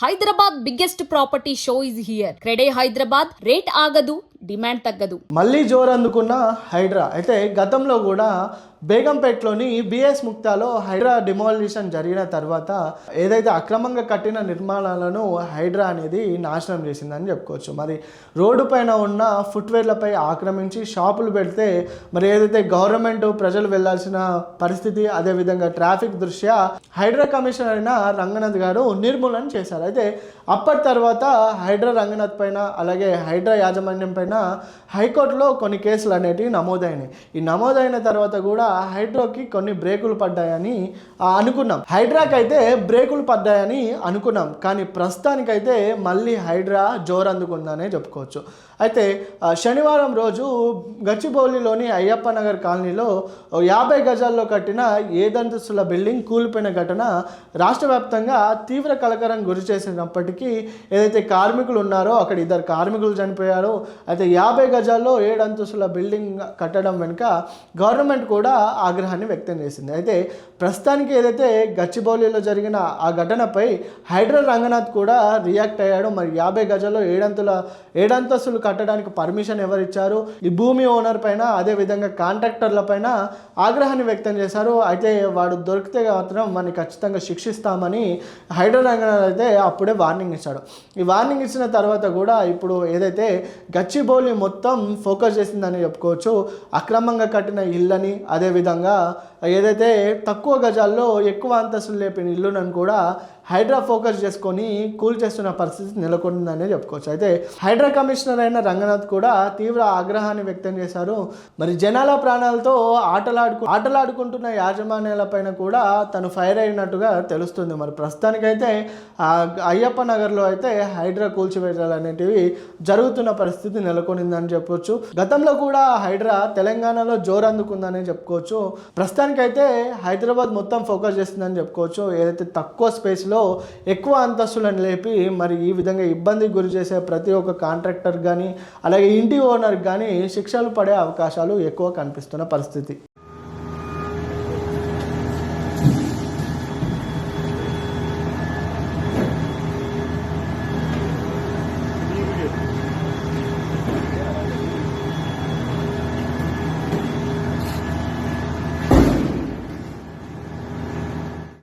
Hyderabad biggest property show is here. CREDAI Hyderabad. Rate ఆగదు, demand తగ్గదు. మళ్ళీ జోరు అందుకున్న హైడ్రా అయితే గతంలో కూడా బేగంపేటలోని బిఎస్ ముక్తాలో హైడ్రా డిమాలిషన్ జరిగిన తర్వాత ఏదైతే అక్రమంగా కట్టిన నిర్మాణాలను హైడ్రా అనేది నాశనం చేసిందని చెప్పుకోవచ్చు. మరి రోడ్డు పైన ఉన్న ఫుట్వేర్లపై ఆక్రమించి షాపులు పెడితే మరి ఏదైతే గవర్నమెంట్ ప్రజలు వెళ్లాల్సిన పరిస్థితి, అదేవిధంగా ట్రాఫిక్ దృష్ట్యా హైడ్రా కమిషనర్ అయిన రంగనాథ్ గారు నిర్మూలన చేశారు. అయితే అప్పటి తర్వాత హైడ్రా రంగనాథ్ పైన అలాగే హైడ్రా యాజమాన్యం పైన హైకోర్టులో కొన్ని కేసులు అనేటివి నమోదైనాయి. ఈ నమోదైన తర్వాత కూడా హైడ్రాకి కొన్ని బ్రేకులు పడ్డాయని అనుకున్నాం. హైడ్రాకి అయితే బ్రేకులు పడ్డాయని అనుకున్నాం, కానీ ప్రస్తుతానికైతే మళ్ళీ హైడ్రా జోరు అందుకుందనే చెప్పుకోవచ్చు. అయితే శనివారం రోజు గచ్చిబౌలిలోని అయ్యప్ప నగర్ కాలనీలో 50 గజాల్లో కట్టిన ఏదంతస్తుల బిల్డింగ్ కూలిపోయిన ఘటన రాష్ట్ర వ్యాప్తంగా తీవ్ర కలకరం గురి చేసినప్పటికీ ఏదైతే కార్మికులు ఉన్నారో అక్కడ 2 కార్మికులు చనిపోయారు. అయితే 50 గజాల్లో 7 అంతస్తుల బిల్డింగ్ కట్టడం వెనుక గవర్నమెంట్ కూడా ఆగ్రహాన్ని వ్యక్తం చేసింది. అయితే ప్రస్తుతానికి ఏదైతే గచ్చిబౌలిలో జరిగిన ఆ ఘటనపై హైడ్రా రంగనాథ్ కూడా రియాక్ట్ అయ్యాడు. మరి 50 గజాల్లో 7 అంతస్తులు కట్టడానికి పర్మిషన్ ఎవరు ఇచ్చారు, ఈ భూమి ఓనర్ పైన అదేవిధంగా కాంట్రాక్టర్ల పైన ఆగ్రహాన్ని వ్యక్తం చేశారు. అయితే వాడు దొరికితే మాత్రం వాడిని ఖచ్చితంగా శిక్షిస్తామని హైడ్రా రంగనాథ్ అయితే అప్పుడే వార్నింగ్ ఇచ్చాడు. ఈ వార్నింగ్ ఇచ్చిన తర్వాత కూడా ఇప్పుడు ఏదైతే గచ్చిబౌలి మొత్తం ఫోకస్ చేసిందని చెప్పుకోవచ్చు. అక్రమంగా కట్టిన ఇళ్ళని, అదేవిధంగా ఏదైతే తక్కువ గజాల్లో ఎక్కువ అంతస్తులు లేపిన ఇల్లులను కూడా హైడ్రా ఫోకస్ చేసుకొని కూల్చేస్తున్న పరిస్థితి నెలకొందని చెప్పుకోవచ్చు. అయితే హైడ్రా కమిషనర్ అయిన రంగనాథ్ కూడా తీవ్ర ఆగ్రహాన్ని వ్యక్తం చేశారు. మరి జనాల ప్రాణాలతో ఆటలాడుకుంటున్న యాజమాన్యాలపైన కూడా తను ఫైర్ అయినట్టుగా తెలుస్తుంది. మరి ప్రస్తుతానికైతే అయ్యప్ప నగర్లో అయితే హైడ్రా కూల్చివేతలు అనేటివి జరుగుతున్న పరిస్థితి నెలకొనిందని చెప్పొచ్చు. గతంలో కూడా హైడ్రా తెలంగాణలో జోరు అందుకుందని చెప్పుకోవచ్చు. ప్రస్తుతానికైతే హైదరాబాద్ మొత్తం ఫోకస్ చేస్తుందని చెప్పుకోవచ్చు. ఏదైతే తక్కువ స్పేస్లో ఎక్కువ అంతస్తులను లేపి మరి ఈ విధంగా ఇబ్బందికి గురి చేసే ప్రతి ఒక్క కాంట్రాక్టర్ కానీ అలాగే ఇంటి ఓనర్ కానీ శిక్షలు పడే అవకాశాలు ఎక్కువ కనిపిస్తున్న పరిస్థితి.